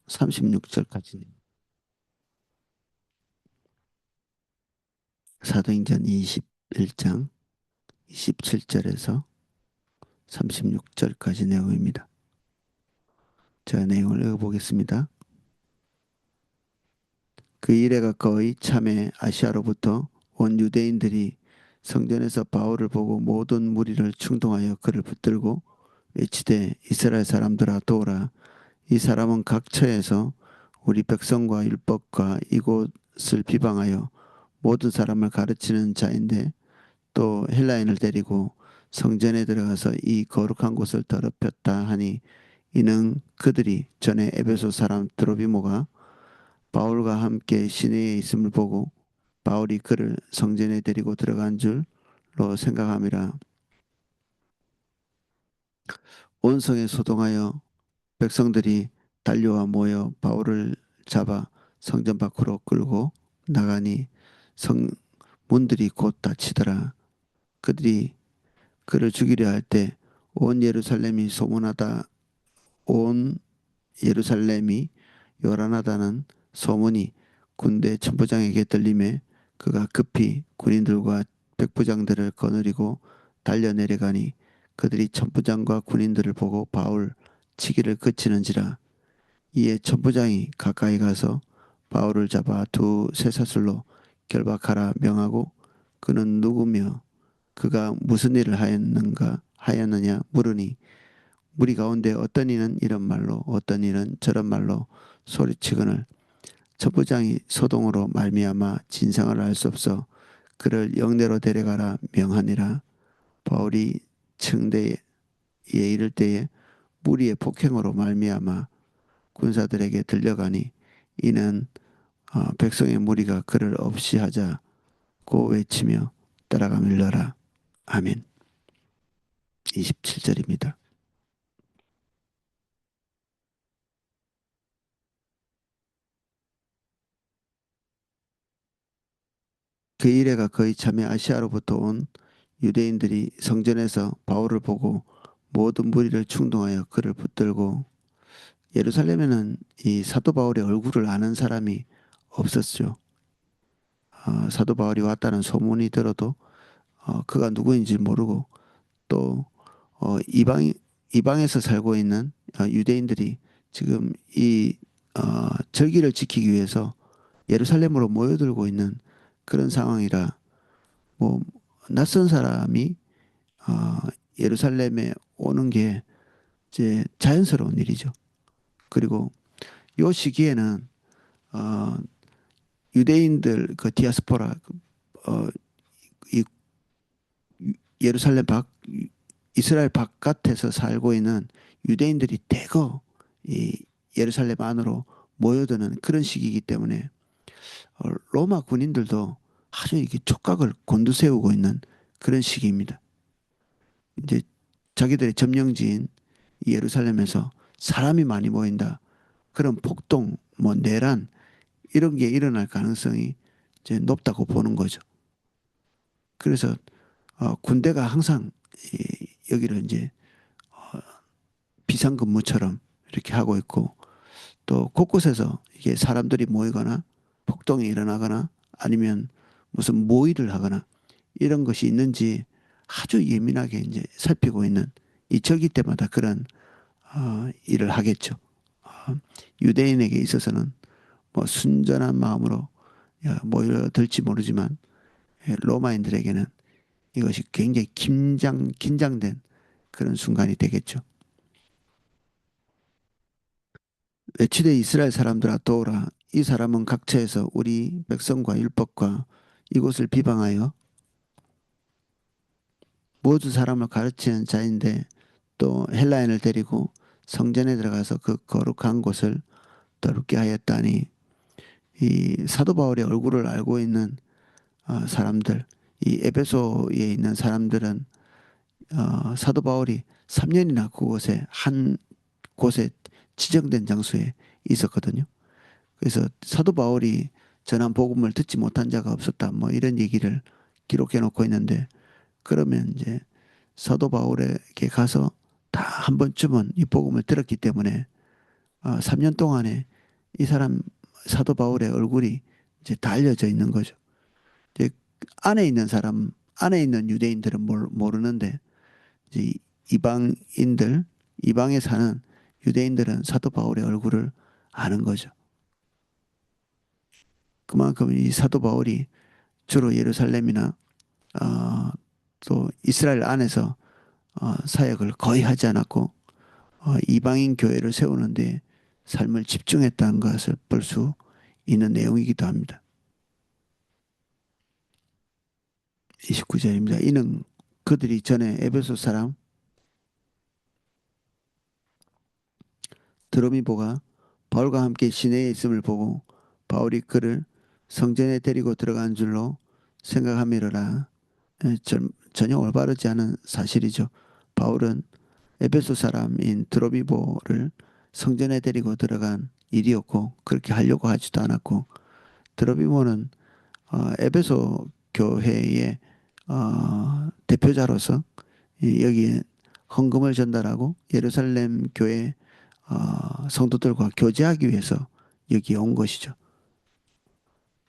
36절까지. 사도행전 21장 27절에서 36절까지 내용입니다. 제가 내용을 읽어보겠습니다. 그 이래 가까이 참에 아시아로부터 온 유대인들이 성전에서 바울을 보고 모든 무리를 충동하여 그를 붙들고 외치되 이스라엘 사람들아 도우라. 이 사람은 각 처에서 우리 백성과 율법과 이곳을 비방하여 모든 사람을 가르치는 자인데 또 헬라인을 데리고 성전에 들어가서 이 거룩한 곳을 더럽혔다 하니 이는 그들이 전에 에베소 사람 드로비모가 바울과 함께 시내에 있음을 보고 바울이 그를 성전에 데리고 들어간 줄로 생각함이라. 온 성에 소동하여 백성들이 달려와 모여 바울을 잡아 성전 밖으로 끌고 나가니 성 문들이 곧 닫히더라. 그들이 그를 죽이려 할 때 온 예루살렘이 소문하다 온 예루살렘이 요란하다는 소문이 군대 천부장에게 들림에 그가 급히 군인들과 백부장들을 거느리고 달려 내려가니 그들이 천부장과 군인들을 보고 바울 치기를 그치는지라. 이에 천부장이 가까이 가서 바울을 잡아 두 쇠사슬로 결박하라 명하고 그는 누구며 그가 무슨 일을 하였느냐 물으니 무리 가운데 어떤 이는 이런 말로 어떤 이는 저런 말로 소리치거늘 천부장이 소동으로 말미암아 진상을 알 수 없어 그를 영내로 데려가라 명하니라. 바울이 층대에 이를 때에 무리의 폭행으로 말미암아 군사들에게 들려가니 이는 백성의 무리가 그를 없이 하자고 외치며 따라가 밀러라. 아멘. 27절입니다. 그 이래가 거의 참에 아시아로부터 온 유대인들이 성전에서 바울을 보고 모든 무리를 충동하여 그를 붙들고 예루살렘에는 이 사도 바울의 얼굴을 아는 사람이 없었죠. 사도 바울이 왔다는 소문이 들어도 그가 누구인지 모르고 또 이방에서 살고 있는 유대인들이 지금 이 절기를 지키기 위해서 예루살렘으로 모여들고 있는 그런 상황이라 뭐 낯선 사람이 어, 예루살렘에 오는 게 이제 자연스러운 일이죠. 그리고 요 시기에는 어, 유대인들 그 디아스포라 어, 이 예루살렘 밖 이스라엘 바깥에서 살고 있는 유대인들이 대거 이 예루살렘 안으로 모여드는 그런 시기이기 때문에 로마 군인들도 아주 이게 촉각을 곤두세우고 있는 그런 시기입니다. 이제 자기들의 점령지인 예루살렘에서 사람이 많이 모인다. 그런 폭동, 뭐 내란 이런 게 일어날 가능성이 이제 높다고 보는 거죠. 그래서 군대가 항상 여기를 이제 비상근무처럼 이렇게 하고 있고 또 곳곳에서 이게 사람들이 모이거나 폭동이 일어나거나 아니면 무슨 모의를 하거나 이런 것이 있는지 아주 예민하게 이제 살피고 있는 이 절기 때마다 그런 일을 하겠죠. 어, 유대인에게 있어서는 뭐 순전한 마음으로 모여들지 모르지만 로마인들에게는 이것이 굉장히 긴장된 그런 순간이 되겠죠. 외치되 이스라엘 사람들아 도우라. 이 사람은 각처에서 우리 백성과 율법과 이곳을 비방하여 모든 사람을 가르치는 자인데 또 헬라인을 데리고 성전에 들어가서 그 거룩한 곳을 더럽게 하였다니 이 사도 바울의 얼굴을 알고 있는 사람들 이 에베소에 있는 사람들은 사도 바울이 3년이나 그곳에 한 곳에 지정된 장소에 있었거든요. 그래서 사도 바울이 전한 복음을 듣지 못한 자가 없었다. 뭐 이런 얘기를 기록해 놓고 있는데 그러면 이제 사도 바울에게 가서 다 한 번쯤은 이 복음을 들었기 때문에 3년 동안에 이 사람 사도 바울의 얼굴이 이제 다 알려져 있는 거죠. 이제 안에 있는 사람, 안에 있는 유대인들은 모르는데 이제 이방인들, 이방에 사는 유대인들은 사도 바울의 얼굴을 아는 거죠. 그만큼 이 사도 바울이 주로 예루살렘이나 어, 또 이스라엘 안에서 사역을 거의 하지 않았고 이방인 교회를 세우는데 삶을 집중했다는 것을 볼 수 있는 내용이기도 합니다. 29절입니다. 이는 그들이 전에 에베소 사람 드로미보가 바울과 함께 시내에 있음을 보고 바울이 그를 성전에 데리고 들어간 줄로 생각함이로라. 전혀 올바르지 않은 사실이죠. 바울은 에베소 사람인 드로미보를 성전에 데리고 들어간 일이었고 그렇게 하려고 하지도 않았고 드로미보는 에베소 교회의 대표자로서 여기에 헌금을 전달하고 예루살렘 교회 성도들과 교제하기 위해서 여기에 온 것이죠.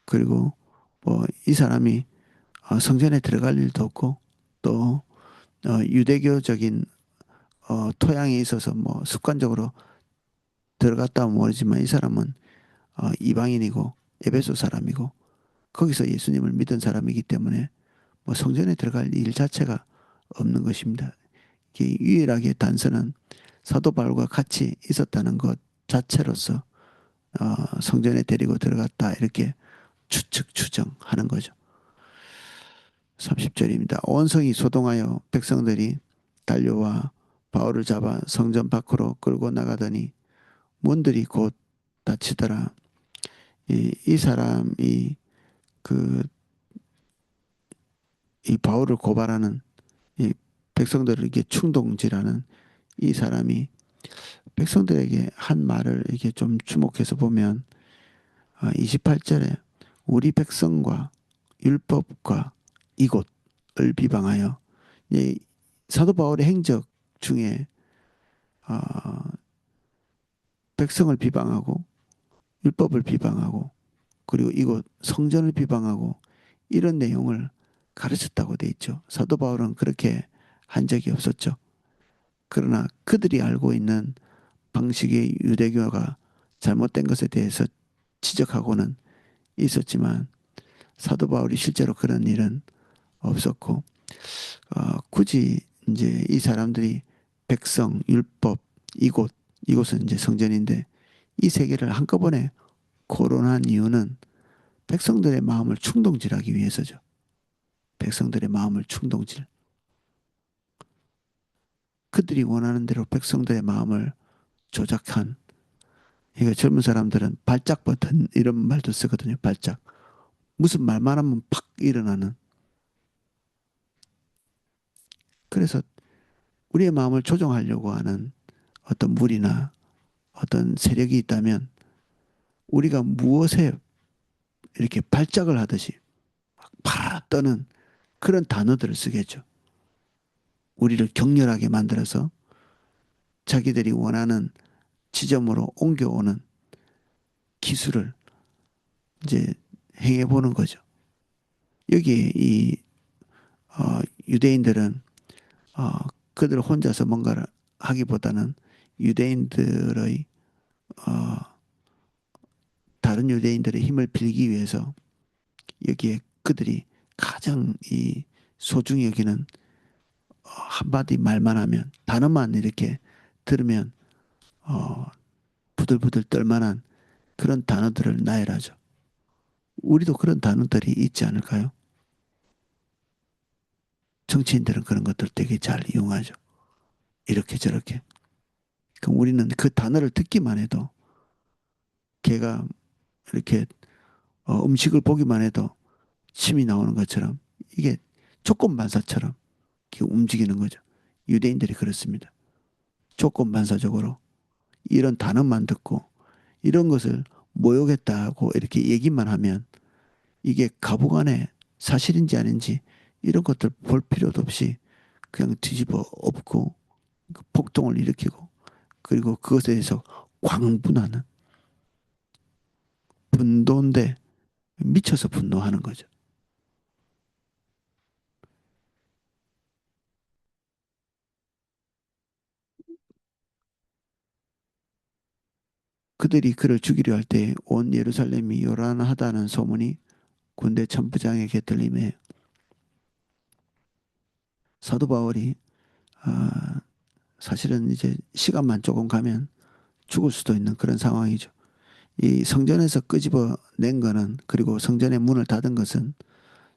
그리고 뭐 이 사람이 성전에 들어갈 일도 없고 또 유대교적인 토양에 있어서 뭐 습관적으로 들어갔다 모르지만 이 사람은 이방인이고 에베소 사람이고 거기서 예수님을 믿은 사람이기 때문에 뭐 성전에 들어갈 일 자체가 없는 것입니다. 이게 유일하게 단서는 사도 바울과 같이 있었다는 것 자체로서 성전에 데리고 들어갔다 이렇게 추정하는 거죠. 30절입니다. 온 성이 소동하여 백성들이 달려와 바울을 잡아 성전 밖으로 끌고 나가더니 문들이 곧 닫히더라. 이 사람이 그 이 바울을 고발하는 이 백성들을 이렇게 충동질하는 이 사람이 백성들에게 한 말을 이렇게 좀 주목해서 보면 28절에 우리 백성과 율법과 이곳을 비방하여 사도 바울의 행적 중에 어, 백성을 비방하고 율법을 비방하고 그리고 이곳 성전을 비방하고 이런 내용을 가르쳤다고 돼 있죠. 사도 바울은 그렇게 한 적이 없었죠. 그러나 그들이 알고 있는 방식의 유대교가 잘못된 것에 대해서 지적하고는 있었지만 사도 바울이 실제로 그런 일은 없었고 굳이 이제 이 사람들이 백성, 율법, 이곳은 이제 성전인데 이 세 개를 한꺼번에 거론한 이유는 백성들의 마음을 충동질하기 위해서죠. 백성들의 마음을 충동질. 그들이 원하는 대로 백성들의 마음을 조작한. 이거 젊은 사람들은 발작 버튼 이런 말도 쓰거든요. 발작. 무슨 말만 하면 팍 일어나는. 그래서 우리의 마음을 조종하려고 하는 어떤 무리나 어떤 세력이 있다면 우리가 무엇에 이렇게 발작을 하듯이 팔아 떠는 그런 단어들을 쓰겠죠. 우리를 격렬하게 만들어서 자기들이 원하는 지점으로 옮겨오는 기술을 이제 행해보는 거죠. 여기에 유대인들은 어, 그들 혼자서 뭔가를 하기보다는 유대인들의 어, 다른 유대인들의 힘을 빌기 위해서 여기에 그들이 가장 이 소중히 여기는 한마디 말만 하면 단어만 이렇게 들으면 어, 부들부들 떨만한 그런 단어들을 나열하죠. 우리도 그런 단어들이 있지 않을까요? 정치인들은 그런 것들 되게 잘 이용하죠. 이렇게 저렇게. 그럼 우리는 그 단어를 듣기만 해도 걔가 이렇게 음식을 보기만 해도 침이 나오는 것처럼 이게 조건 반사처럼 이렇게 움직이는 거죠. 유대인들이 그렇습니다. 조건 반사적으로 이런 단어만 듣고 이런 것을 모욕했다고 이렇게 얘기만 하면 이게 가부간에 사실인지 아닌지 이런 것들 볼 필요도 없이 그냥 뒤집어 엎고 폭동을 일으키고 그리고 그것에 대해서 광분하는 분노인데 미쳐서 분노하는 거죠. 그들이 그를 죽이려 할 때 온 예루살렘이 요란하다는 소문이 군대 천부장에게 들림에 사도 바울이 아, 사실은 이제 시간만 조금 가면 죽을 수도 있는 그런 상황이죠. 이 성전에서 끄집어낸 거는 그리고 성전의 문을 닫은 것은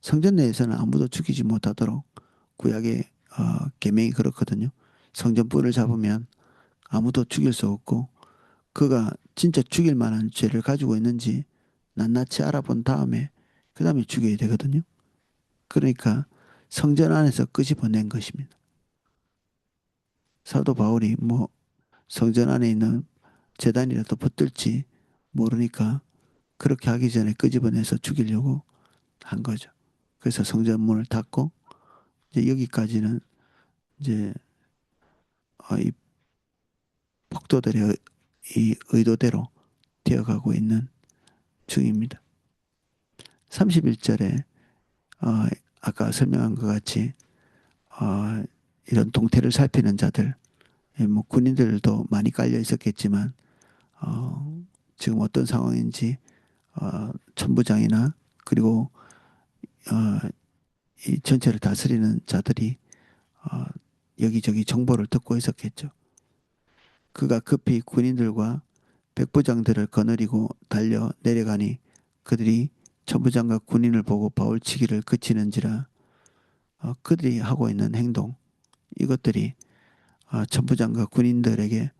성전 내에서는 아무도 죽이지 못하도록 구약의 계명이 그렇거든요. 성전 뿔을 잡으면 아무도 죽일 수 없고 그가 진짜 죽일 만한 죄를 가지고 있는지 낱낱이 알아본 다음에 그 다음에 죽여야 되거든요. 그러니까 성전 안에서 끄집어낸 것입니다. 사도 바울이 뭐 성전 안에 있는 제단이라도 붙들지 모르니까 그렇게 하기 전에 끄집어내서 죽이려고 한 거죠. 그래서 성전 문을 닫고 이제 여기까지는 이제 이 폭도들의 이 의도대로 되어가고 있는 중입니다. 31절에 아까 설명한 것 같이 어, 이런 동태를 살피는 자들, 뭐 군인들도 많이 깔려 있었겠지만 어, 지금 어떤 상황인지 천부장이나 그리고 어, 이 전체를 다스리는 자들이 어, 여기저기 정보를 듣고 있었겠죠. 그가 급히 군인들과 백부장들을 거느리고 달려 내려가니 그들이 천부장과 군인을 보고 바울치기를 그치는지라 그들이 하고 있는 행동 이것들이 천부장과 군인들에게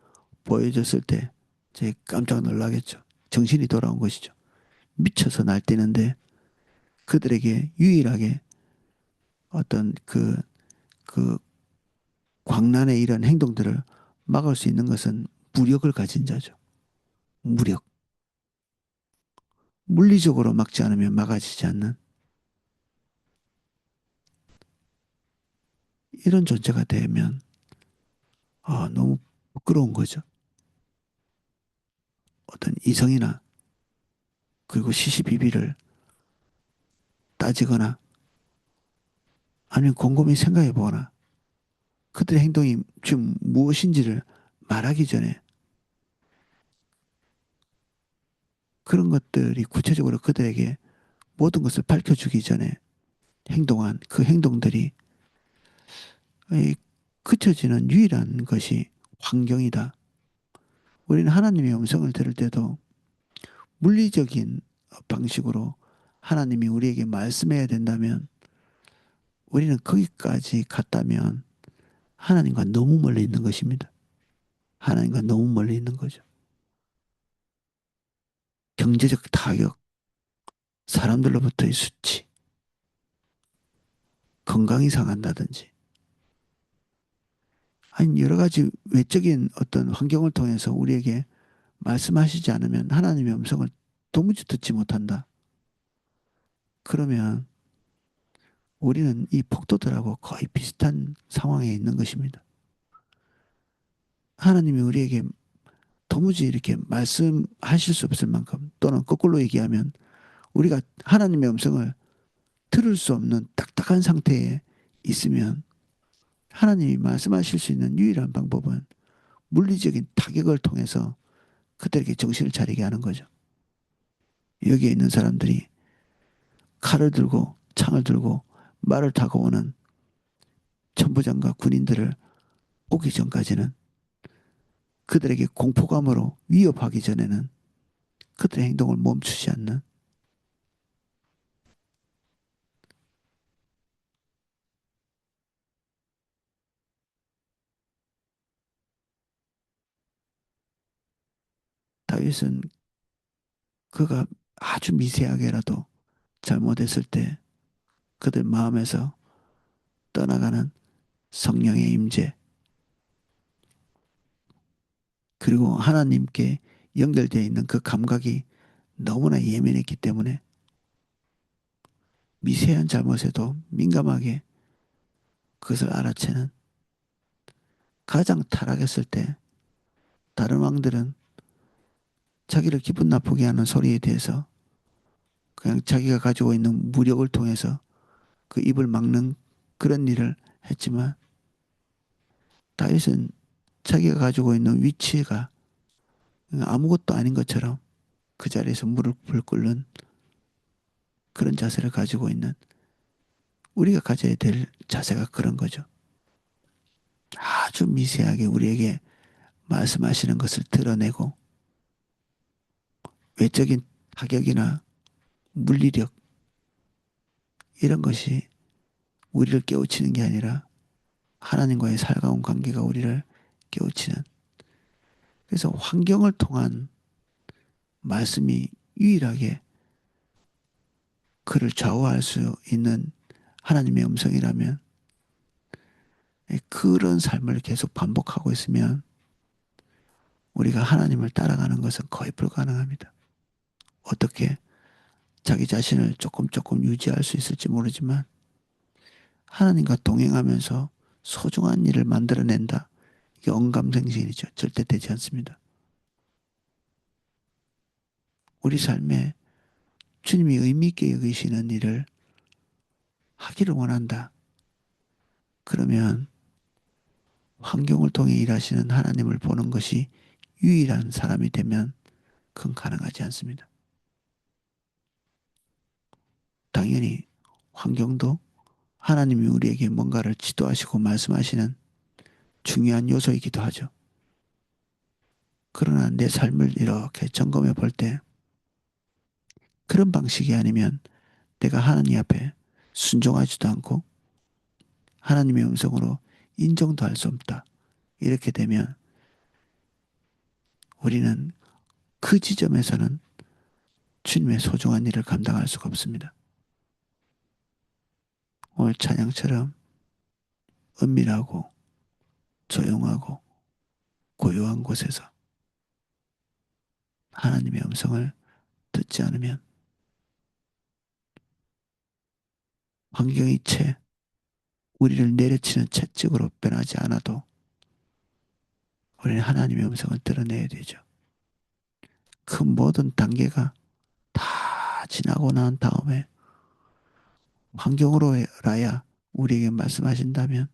보여줬을 때 제 깜짝 놀라겠죠. 정신이 돌아온 것이죠. 미쳐서 날뛰는데 그들에게 유일하게 어떤 그 광란의 이런 행동들을 막을 수 있는 것은 무력을 가진 자죠. 무력. 물리적으로 막지 않으면 막아지지 않는 이런 존재가 되면 너무 부끄러운 거죠. 어떤 이성이나 그리고 시시비비를 따지거나 아니면 곰곰이 생각해 보거나 그들의 행동이 지금 무엇인지를 말하기 전에 그런 것들이 구체적으로 그들에게 모든 것을 밝혀주기 전에 행동한 그 행동들이 그쳐지는 유일한 것이 환경이다. 우리는 하나님의 음성을 들을 때도 물리적인 방식으로 하나님이 우리에게 말씀해야 된다면 우리는 거기까지 갔다면 하나님과 너무 멀리 있는 것입니다. 하나님과 너무 멀리 있는 거죠. 경제적 타격, 사람들로부터의 수치, 건강이 상한다든지, 아니 여러 가지 외적인 어떤 환경을 통해서 우리에게 말씀하시지 않으면 하나님의 음성을 도무지 듣지 못한다. 그러면 우리는 이 폭도들하고 거의 비슷한 상황에 있는 것입니다. 하나님이 우리에게 도무지 이렇게 말씀하실 수 없을 만큼 또는 거꾸로 얘기하면 우리가 하나님의 음성을 들을 수 없는 딱딱한 상태에 있으면 하나님이 말씀하실 수 있는 유일한 방법은 물리적인 타격을 통해서 그들에게 정신을 차리게 하는 거죠. 여기에 있는 사람들이 칼을 들고 창을 들고 말을 타고 오는 천부장과 군인들을 오기 전까지는 그들에게 공포감으로 위협하기 전에는 그들의 행동을 멈추지 않는 다윗은 그가 아주 미세하게라도 잘못했을 때 그들 마음에서 떠나가는 성령의 임재 그리고 하나님께 연결되어 있는 그 감각이 너무나 예민했기 때문에 미세한 잘못에도 민감하게 그것을 알아채는 가장 타락했을 때 다른 왕들은 자기를 기분 나쁘게 하는 소리에 대해서 그냥 자기가 가지고 있는 무력을 통해서 그 입을 막는 그런 일을 했지만 다윗은 자기가 가지고 있는 위치가 아무것도 아닌 것처럼 그 자리에서 무릎을 꿇는 그런 자세를 가지고 있는 우리가 가져야 될 자세가 그런 거죠. 아주 미세하게 우리에게 말씀하시는 것을 드러내고 외적인 타격이나 물리력 이런 것이 우리를 깨우치는 게 아니라 하나님과의 살가운 관계가 우리를 깨우치는 그래서 환경을 통한 말씀이 유일하게 그를 좌우할 수 있는 하나님의 음성이라면 그런 삶을 계속 반복하고 있으면 우리가 하나님을 따라가는 것은 거의 불가능합니다. 어떻게 자기 자신을 조금 유지할 수 있을지 모르지만 하나님과 동행하면서 소중한 일을 만들어낸다. 이게 언감생신이죠. 절대 되지 않습니다. 우리 삶에 주님이 의미 있게 여기시는 일을 하기를 원한다. 그러면 환경을 통해 일하시는 하나님을 보는 것이 유일한 사람이 되면 그건 가능하지 않습니다. 당연히 환경도 하나님이 우리에게 뭔가를 지도하시고 말씀하시는 중요한 요소이기도 하죠. 그러나 내 삶을 이렇게 점검해 볼 때 그런 방식이 아니면 내가 하나님 앞에 순종하지도 않고 하나님의 음성으로 인정도 할 수 없다. 이렇게 되면 우리는 그 지점에서는 주님의 소중한 일을 감당할 수가 없습니다. 오늘 찬양처럼 은밀하고 조용하고 고요한 곳에서 하나님의 음성을 듣지 않으면 환경이 채 우리를 내려치는 채찍으로 변하지 않아도 우리는 하나님의 음성을 드러내야 되죠. 그 모든 단계가 다 지나고 난 다음에 환경으로라야 우리에게 말씀하신다면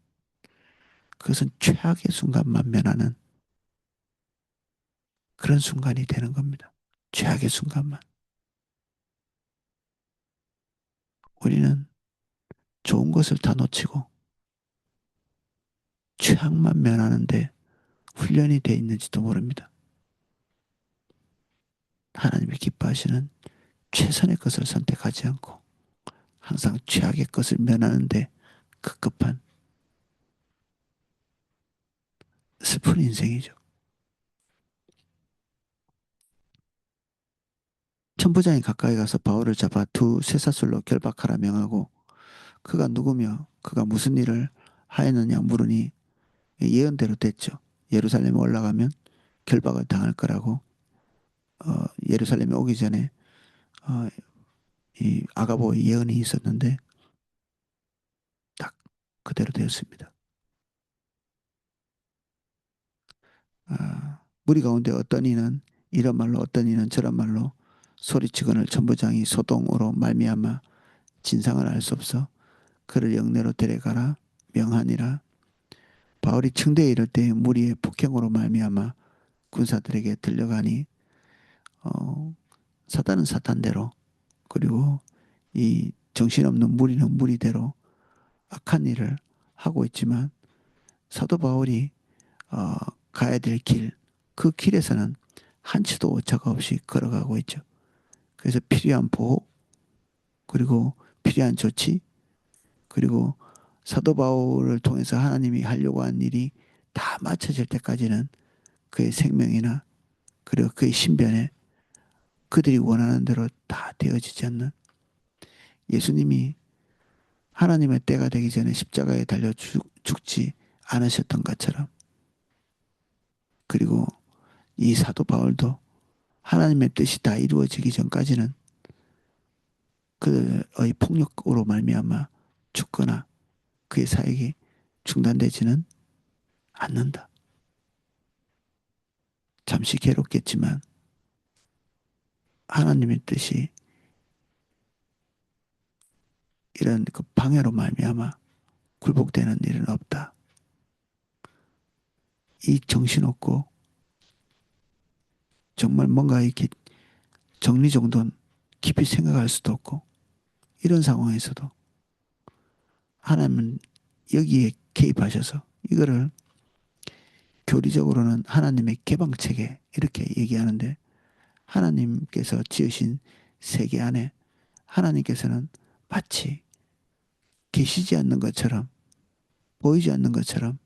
그것은 최악의 순간만 면하는 그런 순간이 되는 겁니다. 최악의 순간만. 우리는 좋은 것을 다 놓치고 최악만 면하는데 훈련이 돼 있는지도 모릅니다. 하나님이 기뻐하시는 최선의 것을 선택하지 않고 항상 최악의 것을 면하는데 급급한 슬픈 인생이죠. 천부장이 가까이 가서 바울을 잡아 두 쇠사슬로 결박하라 명하고 그가 누구며 그가 무슨 일을 하였느냐 물으니 예언대로 됐죠. 예루살렘에 올라가면 결박을 당할 거라고 예루살렘에 오기 전에 어, 이 아가보의 예언이 있었는데 딱 그대로 되었습니다. 무리 가운데 어떤 이는 이런 말로 어떤 이는 저런 말로 소리치거늘 천부장이 소동으로 말미암아 진상을 알 수 없어 그를 영내로 데려가라 명하니라. 바울이 청대에 이를 때 무리의 폭행으로 말미암아 군사들에게 들려가니 어, 사단은 사탄대로 그리고 이 정신없는 무리는 무리대로 악한 일을 하고 있지만 사도 바울이 어, 가야 될 길, 그 길에서는 한치도 오차가 없이 걸어가고 있죠. 그래서 필요한 보호, 그리고 필요한 조치, 그리고 사도 바울을 통해서 하나님이 하려고 한 일이 다 맞춰질 때까지는 그의 생명이나 그리고 그의 신변에 그들이 원하는 대로 다 되어지지 않는 예수님이 하나님의 때가 되기 전에 십자가에 달려 죽지 않으셨던 것처럼 그리고 이 사도 바울도 하나님의 뜻이 다 이루어지기 전까지는 그의 폭력으로 말미암아 죽거나 그의 사역이 중단되지는 않는다. 잠시 괴롭겠지만 하나님의 뜻이 이런 그 방해로 말미암아 굴복되는 일은 없다. 이 정신없고 정말 뭔가 이렇게 정리정돈 깊이 생각할 수도 없고 이런 상황에서도 하나님은 여기에 개입하셔서 이거를 교리적으로는 하나님의 개방체계 이렇게 얘기하는데 하나님께서 지으신 세계 안에 하나님께서는 마치 계시지 않는 것처럼 보이지 않는 것처럼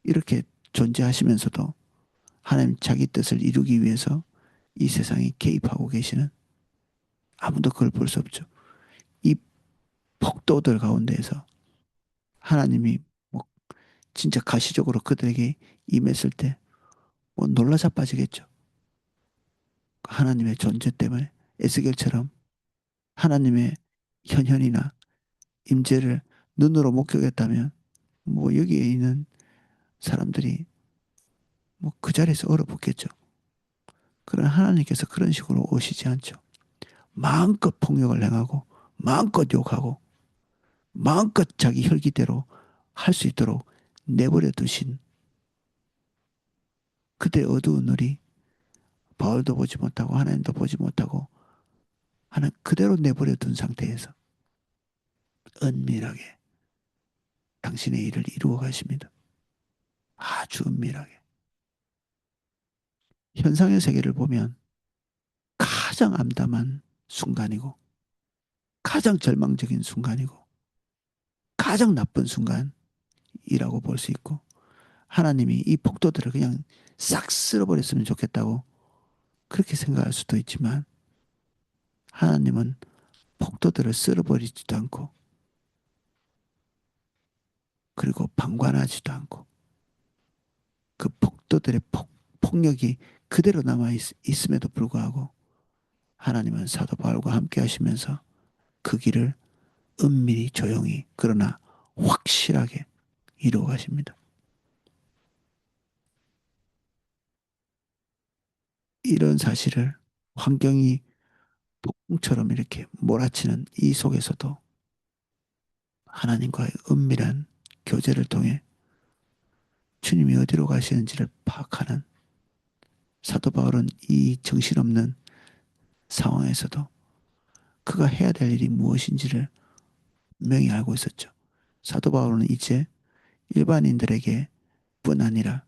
이렇게 존재하시면서도 하나님 자기 뜻을 이루기 위해서 이 세상에 개입하고 계시는 아무도 그걸 볼 수 없죠. 이 폭도들 가운데에서 하나님이 뭐 진짜 가시적으로 그들에게 임했을 때 뭐 놀라 자빠지겠죠. 하나님의 존재 때문에 에스겔처럼 하나님의 현현이나 임재를 눈으로 목격했다면 뭐 여기에 있는 사람들이 뭐 그 자리에서 얼어붙겠죠. 그러나 하나님께서 그런 식으로 오시지 않죠. 마음껏 폭력을 행하고 마음껏 욕하고 마음껏 자기 혈기대로 할 수 있도록 내버려 두신 그때 어두운 눈이 바울도 보지 못하고 하나님도 보지 못하고 하나 그대로 내버려 둔 상태에서 은밀하게 당신의 일을 이루어 가십니다. 아주 은밀하게. 현상의 세계를 보면 가장 암담한 순간이고 가장 절망적인 순간이고 가장 나쁜 순간이라고 볼 수 있고 하나님이 이 폭도들을 그냥 싹 쓸어버렸으면 좋겠다고 그렇게 생각할 수도 있지만 하나님은 폭도들을 쓸어버리지도 않고 그리고 방관하지도 않고 그 폭도들의 폭력이 그대로 남아 있음에도 불구하고 하나님은 사도 바울과 함께 하시면서 그 길을 은밀히 조용히 그러나 확실하게 이루어 가십니다. 이런 사실을 환경이 폭풍처럼 이렇게 몰아치는 이 속에서도 하나님과의 은밀한 교제를 통해 주님이 어디로 가시는지를 파악하는 사도 바울은 이 정신없는 상황에서도 그가 해야 될 일이 무엇인지를 분명히 알고 있었죠. 사도 바울은 이제 일반인들에게 뿐 아니라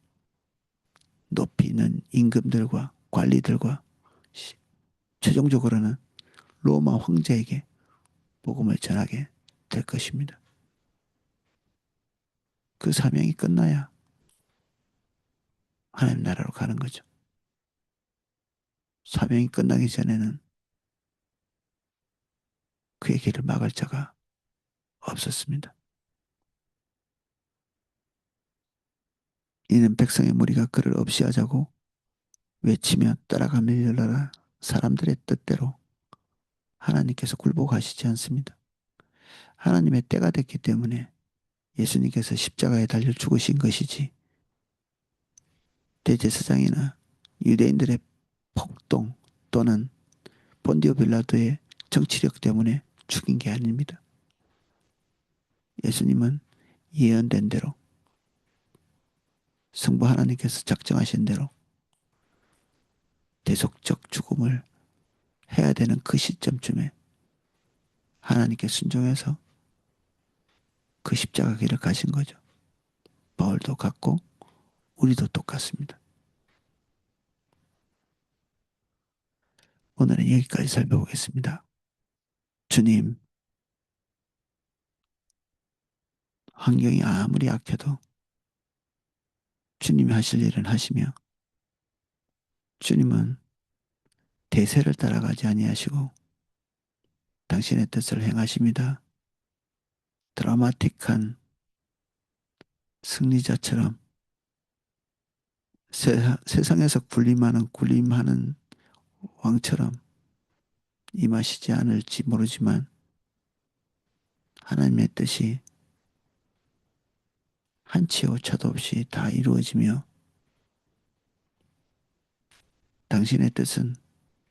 높이 있는 임금들과 관리들과 최종적으로는 로마 황제에게 복음을 전하게 될 것입니다. 그 사명이 끝나야 하나님 나라로 가는 거죠. 사명이 끝나기 전에는 그의 길을 막을 자가 없었습니다. 이는 백성의 무리가 그를 없이 하자고 외치며 따라가며 일러라 사람들의 뜻대로 하나님께서 굴복하시지 않습니다. 하나님의 때가 됐기 때문에 예수님께서 십자가에 달려 죽으신 것이지 대제사장이나 유대인들의 폭동 또는 본디오 빌라도의 정치력 때문에 죽인 게 아닙니다. 예수님은 예언된 대로 성부 하나님께서 작정하신 대로 대속적 죽음을 해야 되는 그 시점쯤에 하나님께 순종해서 그 십자가 길을 가신 거죠. 바울도 같고 우리도 똑같습니다. 오늘은 여기까지 살펴보겠습니다. 주님, 환경이 아무리 악해도 주님이 하실 일은 하시며 주님은 대세를 따라가지 아니하시고 당신의 뜻을 행하십니다. 드라마틱한 승리자처럼 세상에서 군림하는 왕처럼 임하시지 않을지 모르지만 하나님의 뜻이 한치 오차도 없이 다 이루어지며 당신의 뜻은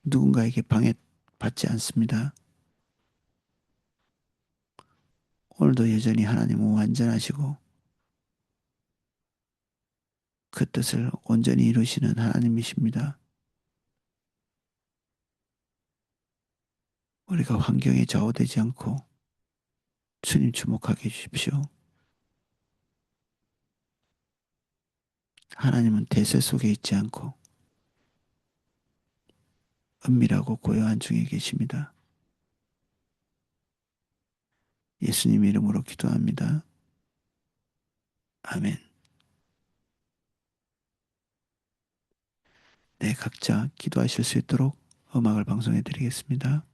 누군가에게 방해받지 않습니다. 오늘도 여전히 하나님은 완전하시고 그 뜻을 온전히 이루시는 하나님이십니다. 우리가 환경에 좌우되지 않고 주님 주목하게 해주십시오. 하나님은 대세 속에 있지 않고 은밀하고 고요한 중에 계십니다. 예수님 이름으로 기도합니다. 아멘. 네, 각자 기도하실 수 있도록 음악을 방송해 드리겠습니다.